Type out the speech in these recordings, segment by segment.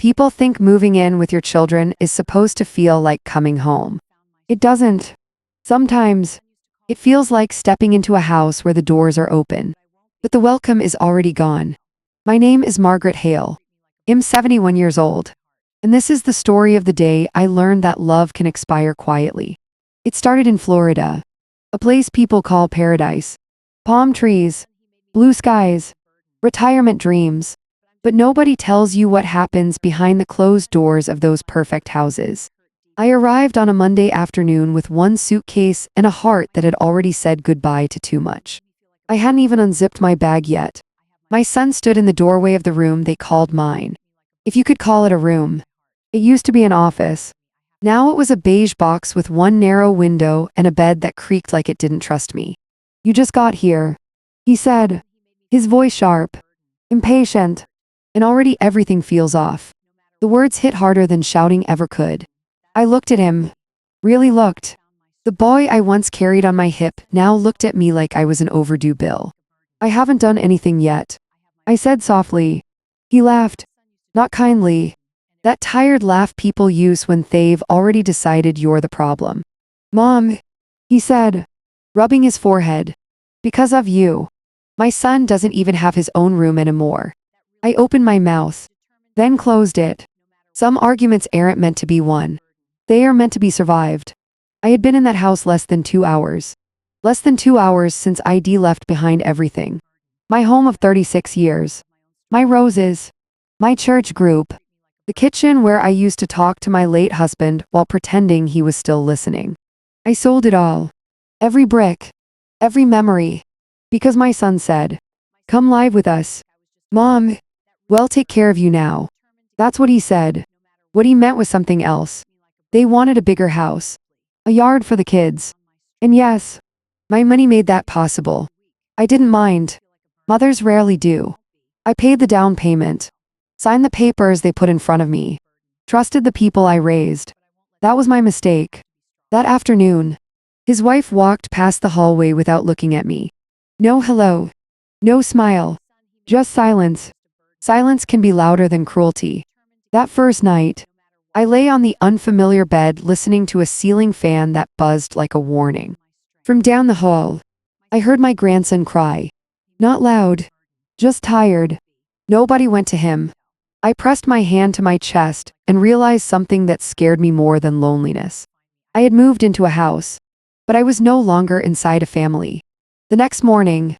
People think moving in with your children is supposed to feel like coming home. It doesn't. Sometimes, it feels like stepping into a house where the doors are open, but the welcome is already gone. My name is Margaret Hale. I'm 71 years old, and this is the story of the day I learned that love can expire quietly. It started in Florida, a place people call paradise. Palm trees, blue skies, retirement dreams. But nobody tells you what happens behind the closed doors of those perfect houses. I arrived on a Monday afternoon with one suitcase and a heart that had already said goodbye to too much. I hadn't even unzipped my bag yet. My son stood in the doorway of the room they called mine. If you could call it a room. It used to be an office. Now it was a beige box with one narrow window and a bed that creaked like it didn't trust me. "You just got here," he said, his voice sharp, impatient, and already everything feels off. The words hit harder than shouting ever could. I looked at him. Really looked. The boy I once carried on my hip now looked at me like I was an overdue bill. "I haven't done anything yet," I said softly. He laughed. Not kindly. That tired laugh people use when they've already decided you're the problem. "Mom," he said, rubbing his forehead. "Because of you. My son doesn't even have his own room anymore." I opened my mouth, then closed it. Some arguments aren't meant to be won. They are meant to be survived. I had been in that house less than 2 hours. Less than 2 hours since ID left behind everything. My home of 36 years. My roses. My church group. The kitchen where I used to talk to my late husband while pretending he was still listening. I sold it all. Every brick. Every memory. Because my son said, "Come live with us." "Mom, we'll take care of you now." That's what he said. What he meant was something else. They wanted a bigger house. A yard for the kids. And yes, my money made that possible. I didn't mind. Mothers rarely do. I paid the down payment. Signed the papers they put in front of me. Trusted the people I raised. That was my mistake. That afternoon, his wife walked past the hallway without looking at me. No hello. No smile. Just silence. Silence can be louder than cruelty. That first night, I lay on the unfamiliar bed listening to a ceiling fan that buzzed like a warning. From down the hall, I heard my grandson cry. Not loud. Just tired. Nobody went to him. I pressed my hand to my chest and realized something that scared me more than loneliness. I had moved into a house, but I was no longer inside a family. The next morning,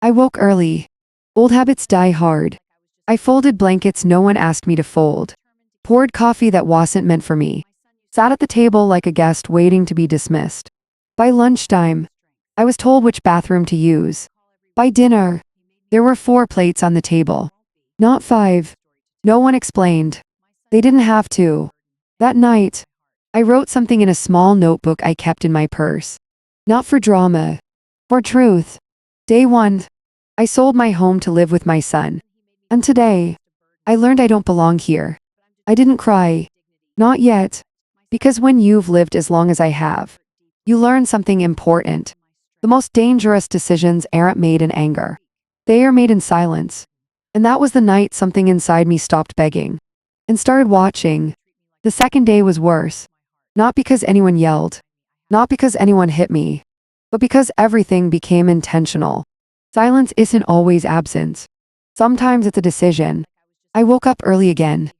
I woke early. Old habits die hard. I folded blankets no one asked me to fold. Poured coffee that wasn't meant for me. Sat at the table like a guest waiting to be dismissed. By lunchtime, I was told which bathroom to use. By dinner, there were 4 plates on the table. Not 5. No one explained. They didn't have to. That night, I wrote something in a small notebook I kept in my purse. Not for drama. For truth. Day 1. I sold my home to live with my son. And today, I learned I don't belong here. I didn't cry. Not yet. Because when you've lived as long as I have, you learn something important. The most dangerous decisions aren't made in anger. They are made in silence. And that was the night something inside me stopped begging and started watching. The second day was worse. Not because anyone yelled. Not because anyone hit me. But because everything became intentional. Silence isn't always absence. Sometimes it's a decision. I woke up early again.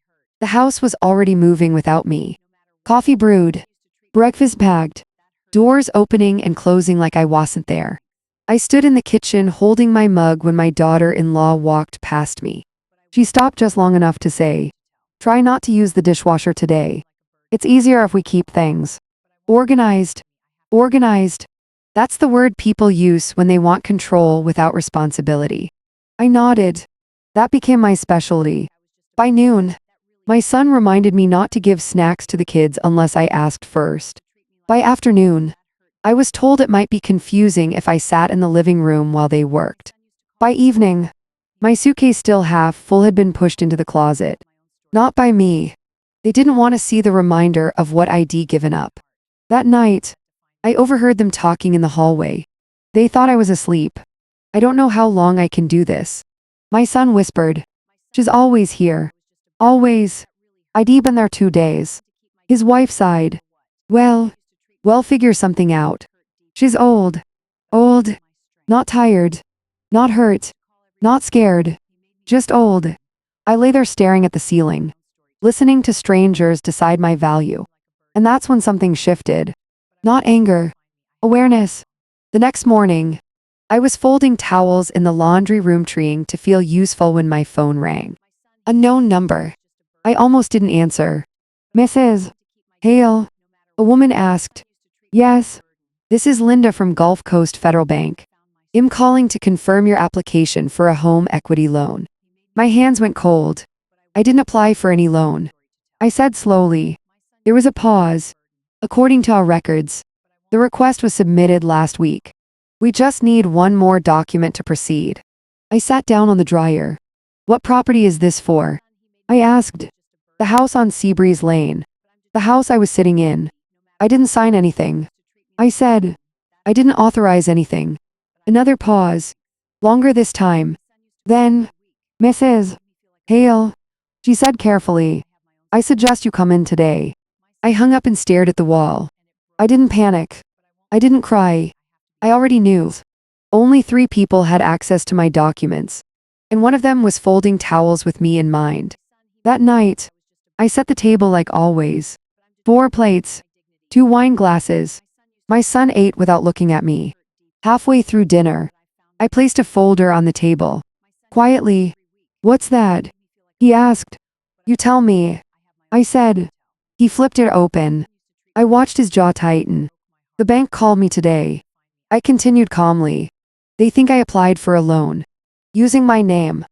The house was already moving without me. Coffee brewed. Breakfast packed. Doors opening and closing like I wasn't there. I stood in the kitchen holding my mug when my daughter-in-law walked past me. She stopped just long enough to say, "Try not to use the dishwasher today. It's easier if we keep things organized." Organized. That's the word people use when they want control without responsibility. I nodded. That became my specialty. By noon, my son reminded me not to give snacks to the kids unless I asked first. By afternoon, I was told it might be confusing if I sat in the living room while they worked. By evening, my suitcase still half full had been pushed into the closet. Not by me. They didn't want to see the reminder of what I'd given up. That night, I overheard them talking in the hallway. They thought I was asleep. "I don't know how long I can do this." My son whispered. "She's always here. Always." I'd been there 2 days. His wife sighed. Well, we'll figure something out. She's old. Old. Not tired. Not hurt. Not scared. Just old. I lay there staring at the ceiling, listening to strangers decide my value. And that's when something shifted. Not anger. Awareness. The next morning, I was folding towels in the laundry room trying to feel useful when my phone rang. Unknown number. I almost didn't answer. Mrs. Hale? A woman asked. Yes. This is Linda from Gulf Coast Federal Bank. I'm calling to confirm your application for a home equity loan. My hands went cold. I didn't apply for any loan. I said slowly. There was a pause. According to our records, the request was submitted last week. We just need one more document to proceed. I sat down on the dryer. What property is this for? I asked. The house on Seabreeze Lane. The house I was sitting in. I didn't sign anything. I said. I didn't authorize anything. Another pause. Longer this time. Then, Mrs. Hale, she said carefully. I suggest you come in today. I hung up and stared at the wall. I didn't panic. I didn't cry. I already knew. Only 3 people had access to my documents, and one of them was folding towels with me in mind. That night, I set the table like always. 4 plates, 2 wine glasses. My son ate without looking at me. Halfway through dinner, I placed a folder on the table. Quietly, what's that? He asked. You tell me. I said. He flipped it open. I watched his jaw tighten. The bank called me today. I continued calmly. They think I applied for a loan. Using my name.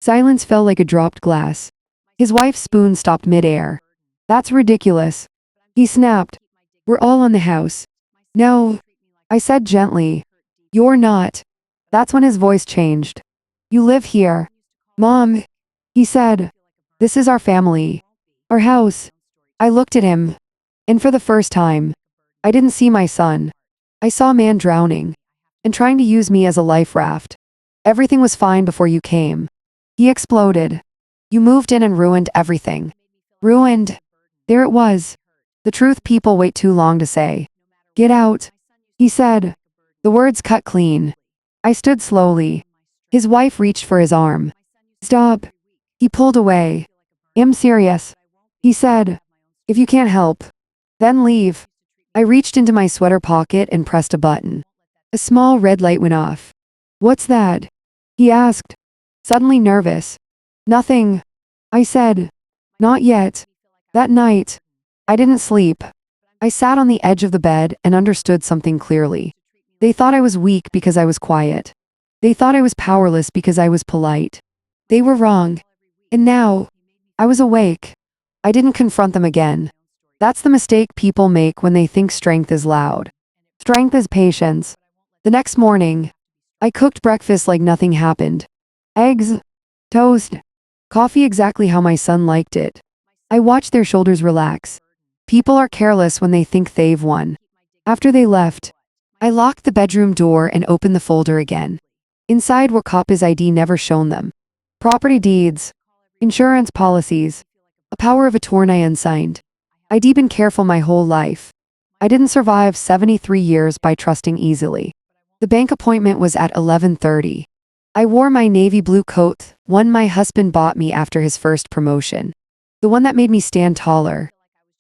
Silence fell like a dropped glass. His wife's spoon stopped midair. That's ridiculous. He snapped. We're all on the house. No. I said gently. You're not. That's when his voice changed. You live here. Mom. He said. This is our family. Our house. I looked at him. And for the first time, I didn't see my son. I saw a man drowning and trying to use me as a life raft. Everything was fine before you came. He exploded. You moved in and ruined everything. Ruined. There it was. The truth people wait too long to say. Get out. He said. The words cut clean. I stood slowly. His wife reached for his arm. Stop. He pulled away. I'm serious. He said. If you can't help, then leave. I reached into my sweater pocket and pressed a button. A small red light went off. What's that? He asked. Suddenly nervous. Nothing. I said. Not yet. That night, I didn't sleep. I sat on the edge of the bed and understood something clearly. They thought I was weak because I was quiet. They thought I was powerless because I was polite. They were wrong. And now, I was awake. I didn't confront them again. That's the mistake people make when they think strength is loud. Strength is patience. The next morning, I cooked breakfast like nothing happened. Eggs, toast, coffee exactly how my son liked it. I watched their shoulders relax. People are careless when they think they've won. After they left, I locked the bedroom door and opened the folder again. Inside were copies I'd never shown them. Property deeds, insurance policies, a power of attorney unsigned. I'd been careful my whole life. I didn't survive 73 years by trusting easily. The bank appointment was at 11:30. I wore my navy blue coat, one my husband bought me after his first promotion. The one that made me stand taller.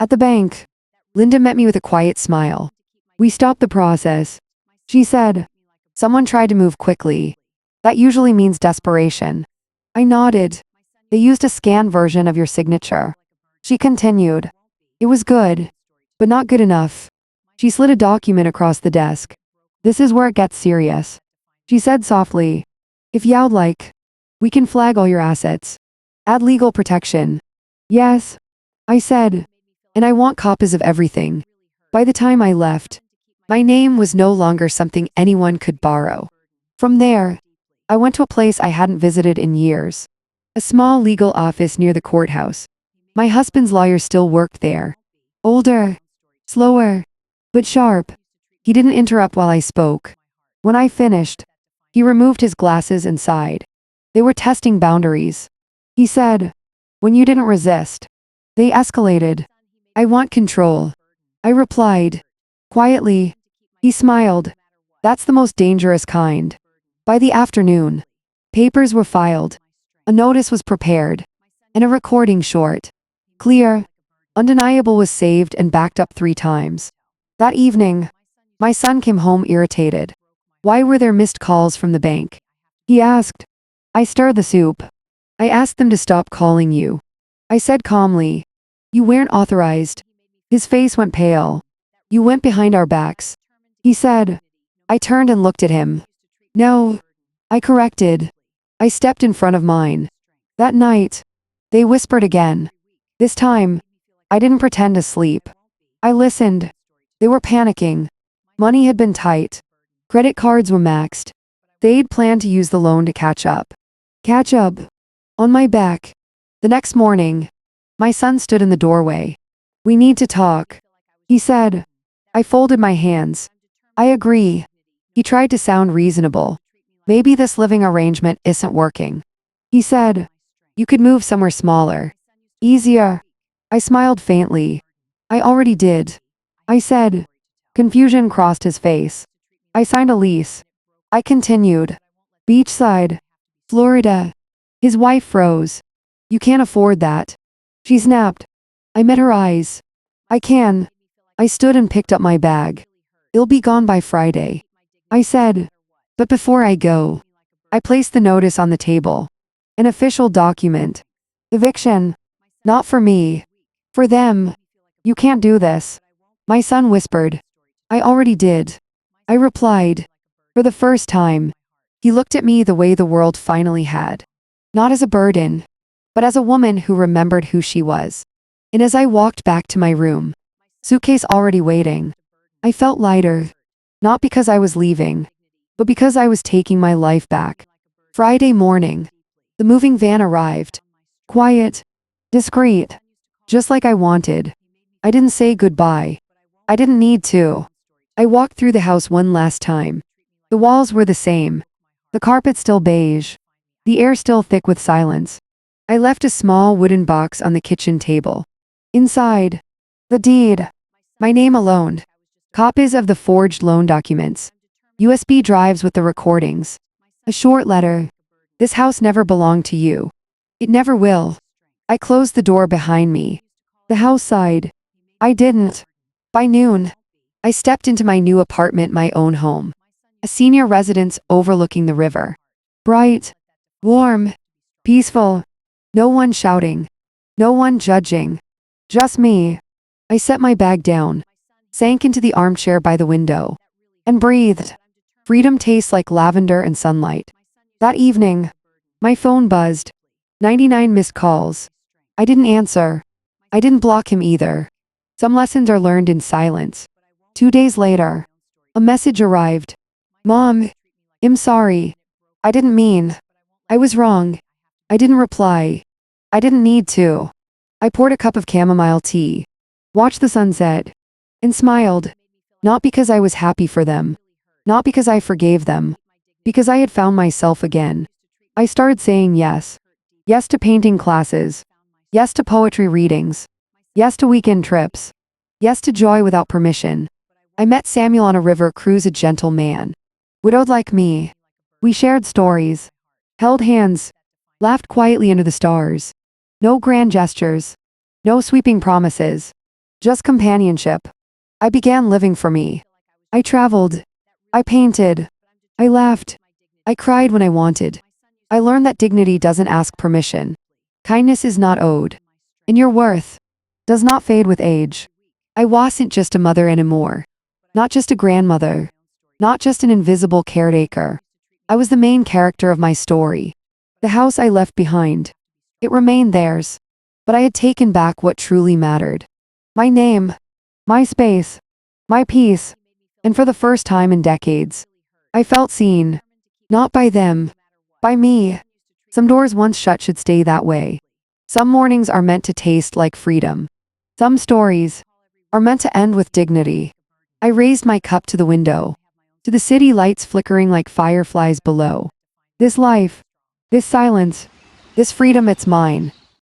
At the bank, Linda met me with a quiet smile. We stopped the process. She said, someone tried to move quickly. That usually means desperation. I nodded. They used a scanned version of your signature. She continued. It was good, but not good enough. She slid a document across the desk. This is where it gets serious. She said softly, if you'd like, we can flag all your assets. Add legal protection. Yes, I said, and I want copies of everything. By the time I left, my name was no longer something anyone could borrow. From there, I went to a place I hadn't visited in years. A small legal office near the courthouse. My husband's lawyer still worked there. Older, slower, but sharp. He didn't interrupt while I spoke. When I finished, he removed his glasses and sighed. They were testing boundaries. He said, when you didn't resist, They escalated. I want control. I replied. Quietly. He smiled. That's the most dangerous kind. By the afternoon, papers were filed. A notice was prepared. And a recording short, clear, undeniable was saved and backed up 3 times. That evening, my son came home irritated. Why were there missed calls from the bank? He asked. I stirred the soup. I asked them to stop calling you. I said calmly. You weren't authorized. His face went pale. You went behind our backs. He said. I turned and looked at him. No. I corrected. I stepped in front of mine. That night, they whispered again. This time, I didn't pretend to sleep. I listened. They were panicking. Money had been tight. Credit cards were maxed. They'd planned to use the loan to catch up. Catch up. On my back. The next morning, my son stood in the doorway. We need to talk. He said. I folded my hands. I agree. He tried to sound reasonable. Maybe this living arrangement isn't working. He said. You could move somewhere smaller. Easier. I smiled faintly. I already did. I said. Confusion crossed his face. I signed a lease. I continued. Beachside. Florida. His wife froze. You can't afford that. She snapped. I met her eyes. I can. I stood and picked up my bag. It'll be gone by Friday. I said. But before I go, I placed the notice on the table. An official document. Eviction. Not for me. For them. You can't do this. My son whispered. I already did. I replied. For the first time. He looked at me the way the world finally had. Not as a burden, but as a woman who remembered who she was. And as I walked back to my room, suitcase already waiting, I felt lighter. Not because I was leaving, but because I was taking my life back. Friday morning, the moving van arrived. Quiet. Discreet. Just like I wanted. I didn't say goodbye. I didn't need to. I walked through the house one last time. The walls were the same. The carpet still beige. The air still thick with silence. I left a small wooden box on the kitchen table. Inside, the deed. My name alone. Copies of the forged loan documents. USB drives with the recordings. A short letter. This house never belonged to you. It never will. I closed the door behind me. The house sighed. I didn't. By noon, I stepped into my new apartment, my own home. A senior residence overlooking the river. Bright. Warm. Peaceful. No one shouting. No one judging. Just me. I set my bag down, sank into the armchair by the window, and breathed. Freedom tastes like lavender and sunlight. That evening, my phone buzzed. 99 missed calls. I didn't answer. I didn't block him either. Some lessons are learned in silence. 2 days later, a message arrived. Mom, I'm sorry. I didn't mean. I was wrong. I didn't reply. I didn't need to. I poured a cup of chamomile tea, watched the sunset, and smiled. Not because I was happy for them. Not because I forgave them. Because I had found myself again. I started saying yes. Yes to painting classes. Yes to poetry readings. Yes to weekend trips. Yes to joy without permission. I met Samuel on a river cruise, a gentle man. Widowed like me. We shared stories. Held hands. Laughed quietly under the stars. No grand gestures. No sweeping promises. Just companionship. I began living for me. I traveled. I painted. I laughed. I cried when I wanted. I learned that dignity doesn't ask permission. Kindness is not owed. And your worth does not fade with age. I wasn't just a mother anymore. Not just a grandmother. Not just an invisible caretaker. I was the main character of my story. The house I left behind. It remained theirs. But I had taken back what truly mattered. My name. My space. My peace. And for the first time in decades, I felt seen. Not by them. By me. Some doors once shut should stay that way. Some mornings are meant to taste like freedom. Some stories are meant to end with dignity. I raised my cup to the window. To the city lights flickering like fireflies below. This life. This silence. This freedom, it's mine.